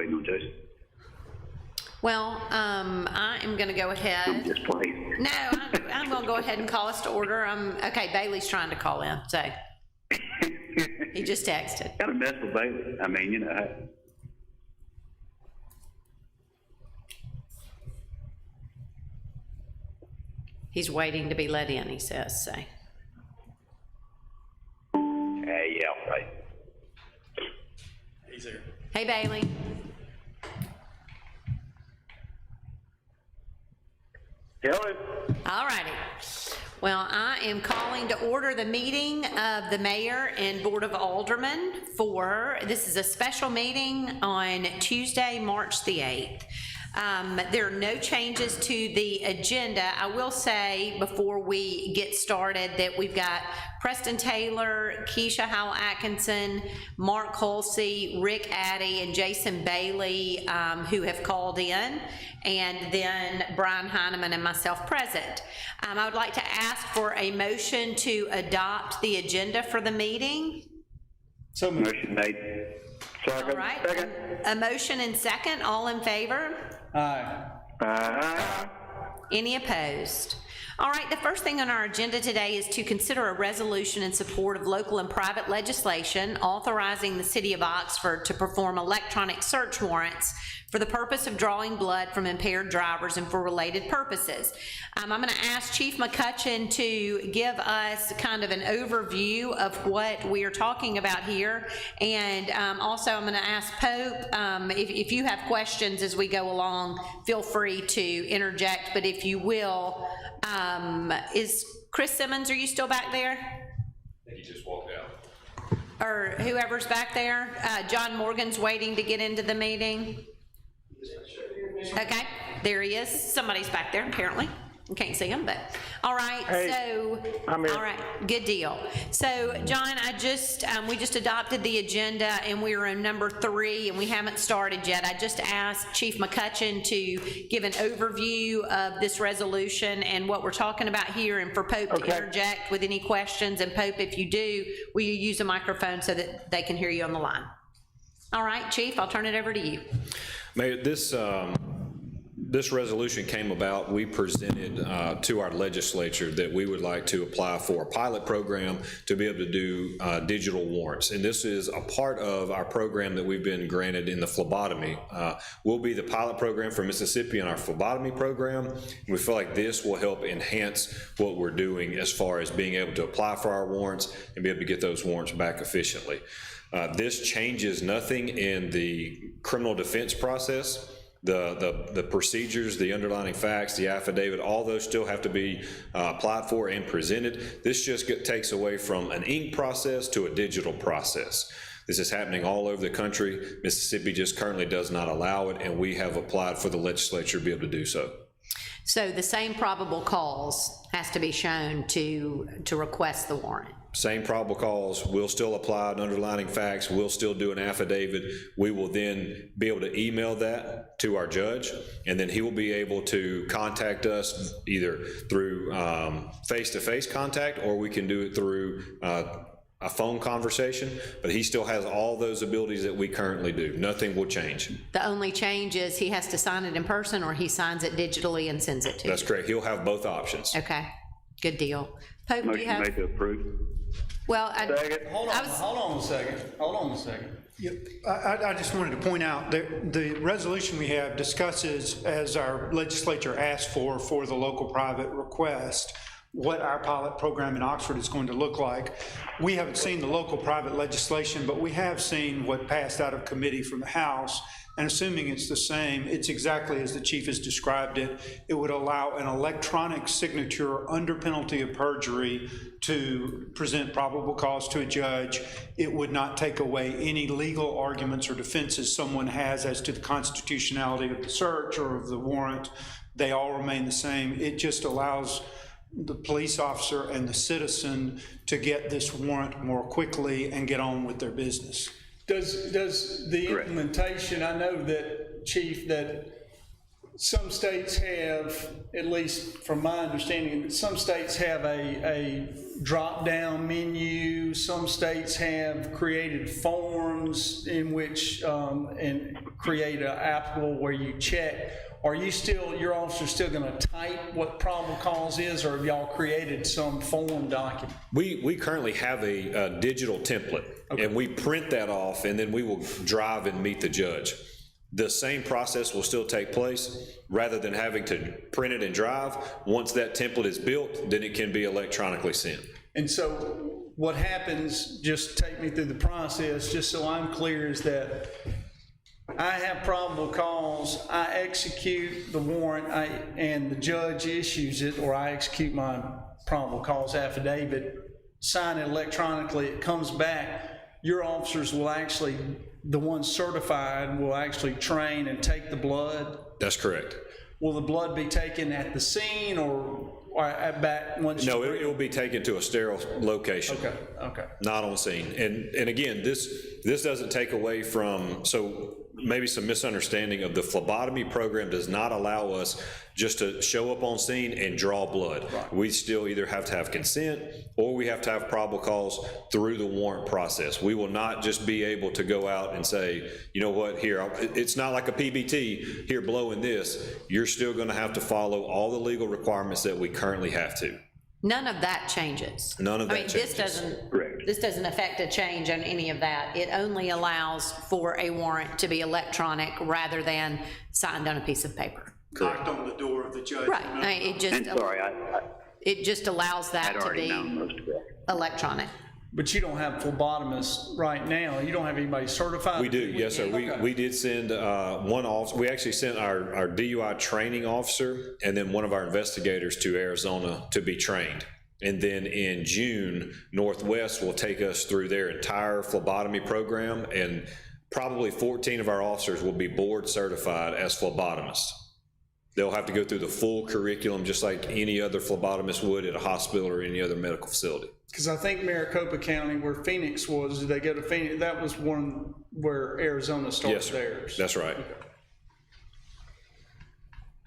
waiting on Jason. Well, I am going to go I'm ahead. just playing. No, I'm going to go ahead and call us to order. Okay, Bailey's trying to call in, so he just texted. Gotta mess with Bailey. I mean, you know. He's waiting to be let in, he says, so. Yeah, right. He's there. Hey, Bailey. Hello. All righty. Well, I am calling to order the meeting of the mayor and board of aldermen this is a special meeting on Tuesday, March the 8th. There are no changes to the agenda. I will say before we get started that we've got Preston Taylor, Keisha Howell Atkinson, Mark Hulsey, Rick Addy, and Jason Bailey who have called in, and then Brian Heineman and myself present. I would like to ask for a motion to adopt the agenda for the meeting. So moved. Motion made. Second. All right. Second. A motion and second. All in favor? Aye. Any opposed? All right, the first thing on our agenda today is to consider a resolution in support of local and private legislation authorizing the city of Oxford to perform electronic search warrants for the purpose of drawing blood from impaired drivers and for related purposes. I'm going to ask Chief McCutcheon to give us kind of an overview of what we are talking about here. And also I'm going to ask Pope, if you have questions as we go along, feel free to interject, but if you will, is Chris Simmons, are you still back there? I think he just walked out. Or whoever's back there? John Morgan's waiting to get into the meeting. Okay, there he is. Somebody's back there apparently. I can't see him, but all right. Hey, so I'm here. all right, good deal. So John, we just adopted the agenda and we are on number 3 and we haven't started yet. I just asked Chief McCutcheon to give an overview of this resolution and what we're talking about here, and for Pope to interject with any questions. And Pope, if you do, will you use a microphone so that they can hear you on the line? All right, Chief, I'll turn it over to you. Mayor, this resolution came about, we presented to our legislature that we would like to apply for a pilot program to be able to do digital warrants. And this is a part of our program that we've been granted in the phlebotomy. We'll be the pilot program for Mississippi in our phlebotomy program. We feel like this will help enhance what we're doing as far as being able to apply for our warrants and be able to get those warrants back efficiently. This changes nothing in the criminal defense process. The procedures, the underlying facts, the affidavit, all those still have to be applied for and presented. This just takes away from an ink process to a digital process. This is happening all over the country. Mississippi just currently does not allow it, and we have applied for the legislature to be able to do so. So the same probable cause has to be shown to request the warrant. Same probable cause, we'll still apply underlying facts, we'll still do an affidavit. We will then be able to email that to our judge, and then he will be able to contact us either through face-to-face contact, or we can do it through a phone conversation, but he still has all those abilities that we currently do. Nothing will change. The only change is he has to sign it in person, or he signs it digitally and sends it to you. That's correct, he'll have both options. Okay, good deal. Pope, do you Motion have? made to approve. Well, Second. Hold on a second. Yep. I just wanted to point out that the resolution we have discusses, as our legislature asked for the local private request, what our pilot program in Oxford is going to look like. We haven't seen the local private legislation, but we have seen what passed out of committee from the House, and assuming it's the same, it's exactly as the chief has described it. It would allow an electronic signature under penalty of perjury to present probable cause to a judge. It would not take away any legal arguments or defenses someone has as to the constitutionality of the search or of the warrant. They all remain the same. It just allows the police officer and the citizen to get this warrant more quickly and get on with their business. Does the Correct. implementation, I know that, Chief, that some states have, at least from my understanding, some states have a drop-down menu. Some states have created forms in which, and create an applicable where you check. Are you still, your officer still gonna type what probable cause is, or have y'all created some form document? We currently have a digital template, and we print that off, and then we will drive and meet the judge. The same process will still take place. Rather than having to print it and drive, once that template is built, then it can be electronically sent. And so what happens, just take me through the process, just so I'm clear, is that I have probable cause, I execute the warrant, and the judge issues it, or I execute my probable cause affidavit, sign it electronically, it comes back, your officers will actually, the ones certified, will actually train and take the blood? That's correct. Will the blood be taken at the scene or at back once? No, it will be taken to a sterile location. Okay. Not on scene. And again, this doesn't take away from, so maybe some misunderstanding of the phlebotomy program does not allow us just to show up on scene and draw blood. Right. We still either have to have consent or we have to have probable cause through the warrant process. We will not just be able to go out and say, you know what, here, it's not like a PBT, here, blowing this. You're still gonna have to follow all the legal requirements that we currently have to. None of that changes. None of that This changes. doesn't affect a change on any of that. It only allows for a warrant to be electronic rather than signed on a piece of paper. Knocked on the door of the judge. Right, I mean, And sorry, it just allows I'd that to already be known most of that. electronic. But you don't have phlebotomists right now, you don't have anybody certified? We do, yes, sir. Okay. We did send one officer, we actually sent our DUI training officer and then one of our investigators to Arizona to be trained. And then in June, Northwest will take us through their entire phlebotomy program, and probably 14 of our officers will be board certified as phlebotomists. They'll have to go through the full curriculum just like any other phlebotomist would at a hospital or any other medical facility. Because I think Maricopa County, where Phoenix was, did they go to Phoenix? That was one where Arizona started Yes, sir. theirs. That's right.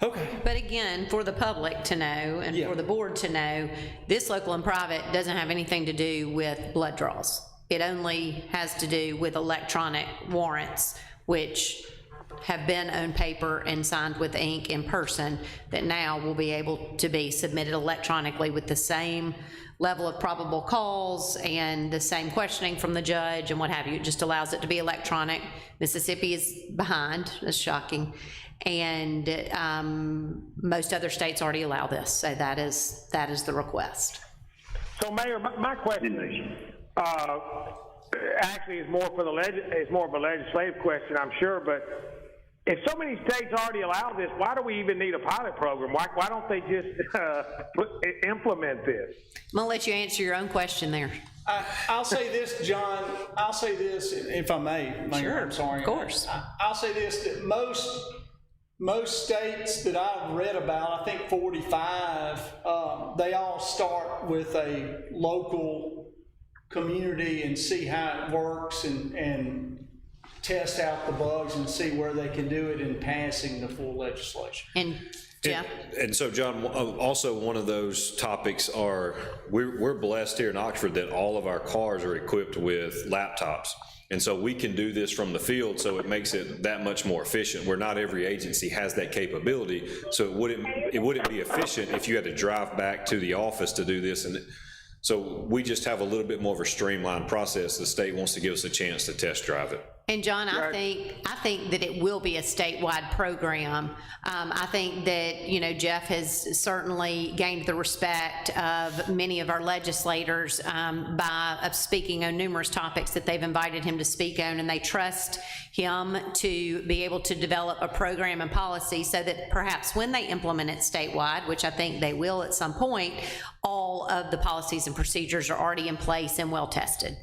Okay. But again, for the public to know and Yeah. for the board to know, this local and private doesn't have anything to do with blood draws. It only has to do with electronic warrants, which have been on paper and signed with ink in person, that now will be able to be submitted electronically with the same level of probable cause and the same questioning from the judge and what have you. It just allows it to be electronic. Mississippi is behind, it's shocking. And most other states already allow this, so that is the request. So Mayor, my question actually is more for it's more of a legislative question, I'm sure, but if so many states already allow this, why do we even need a pilot program? Why don't they just implement this? I'm gonna let you answer your own question there. I'll say this, John, I'll say this, if I may, Mayor, Sure, I'm sorry. of course. I'll say this, that most states that I've read about, I think 45, they all start with a local community and see how it works and test out the bugs and see where they can do it in passing the full legislation. And Jeff? And so, John, also one of those topics are, we're blessed here in Oxford that all of our cars are equipped with laptops. And so we can do this from the field, so it makes it that much more efficient, where not every agency has that capability. So it wouldn't be efficient if you had to drive back to the office to do this. And so we just have a little bit more of a streamlined process. The state wants to give us a chance to test drive it. And John, I think that it will be a statewide program. I think that, you know, Jeff has certainly gained the respect of many of our legislators by speaking on numerous topics that they've invited him to speak on, and they trust him to be able to develop a program and policy so that perhaps when they implement it statewide, which I think they will at some point, all of the policies and procedures are already in place and well tested.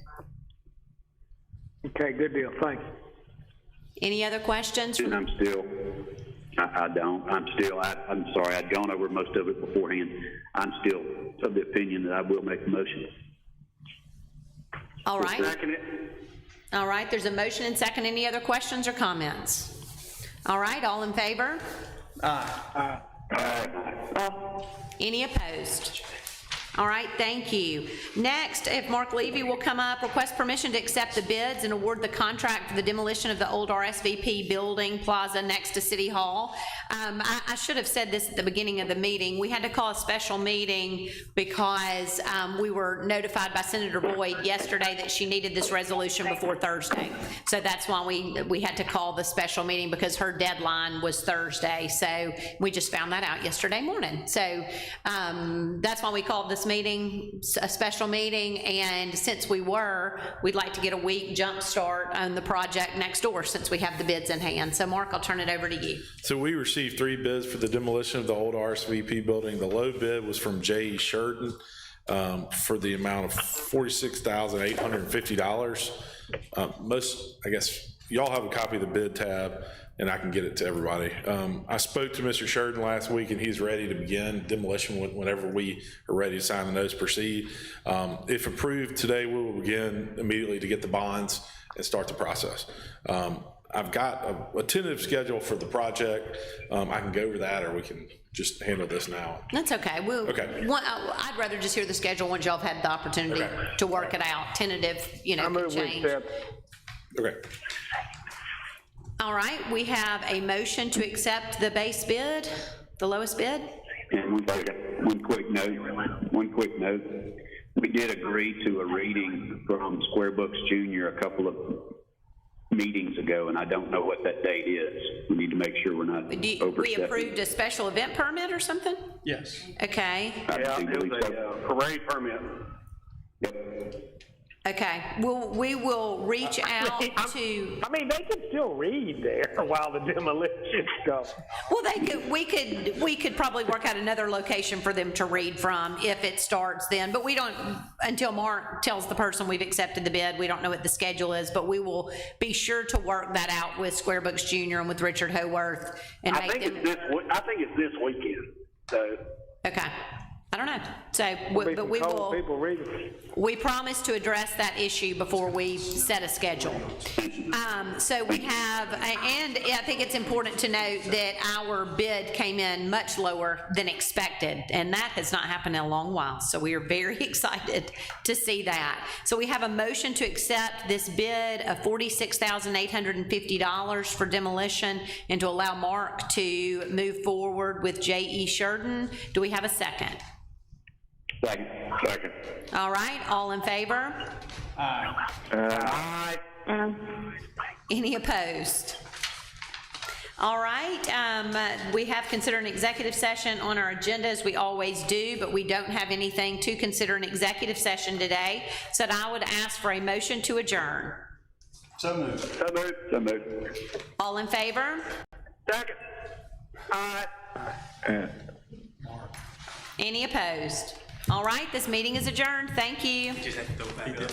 Okay, good deal, thanks. Any other questions? And I'm sorry, I'd gone over most of it beforehand. I'm still of the opinion that I will make the motion. All right. Second it. All right, there's a motion and second. Any other questions or comments? All right, all in favor? Aye. Any opposed? All right, thank you. Next, if Mark Levy will come up, request permission to accept the bids and award the contract for the demolition of the old RSVP building plaza next to City Hall. I should have said this at the beginning of the meeting. We had to call a special meeting because we were notified by Senator Boyd yesterday that she needed this resolution before Thursday. So that's why we had to call the special meeting, because her deadline was Thursday. So we just found that out yesterday morning. So that's why we called this meeting a special meeting, and since we'd like to get a week jump start on the project next door since we have the bids in hand. So Mark, I'll turn it over to you. So we received 3 bids for the demolition of the old RSVP building. The low bid was from J.E. Sheridan for the amount of $46,850. I guess y'all have a copy of the bid tab, and I can get it to everybody. I spoke to Mr. Sheridan last week, and he's ready to begin demolition whenever we are ready to sign the notice proceed. If approved today, we will begin immediately to get the bonds and start the process. I've got a tentative schedule for the project. I can go over that, or we can just handle this now. That's okay. Okay. I'd rather just hear the schedule once y'all have had the opportunity to work it out. Tentative, I could move we change. accept. Okay. All right, we have a motion to accept the base bid, the lowest bid. And one quick note, we did agree to a reading from Square Books Jr. a couple of meetings ago, and I don't know what that date is. We need to make sure we're not We overstepping. approved a special event permit or something? Yes. Okay, Yeah, it was a parade permit. okay. We will reach out to, I mean, they can still read there while the demolition stuff. well, we could probably work out another location for them to read from if it starts then, but we don't, until Mark tells the person we've accepted the bid, we don't know what the schedule is, but we will be sure to work that out with Square Books Jr. and with Richard Howarth and I think it's this weekend, so. Okay, I don't know. So, but we will, People reading. we promise to address that issue before we set a schedule. So we have, and I think it's important to note that our bid came in much lower than expected, and that has not happened in a long while. So we are very excited to see that. So we have a motion to accept this bid of $46,850 for demolition and to allow Mark to move forward with J.E. Sheridan. Do we have a second? Second. All right, all in favor? Aye. Any opposed? All right, we have considered an executive session on our agenda, as we always do, but we don't have anything to consider an executive session today, so I would ask for a motion to adjourn. So moved. So moved. All in favor? Second. Aye. Any opposed? All right, this meeting is adjourned. Thank you. Just have to throw it back up.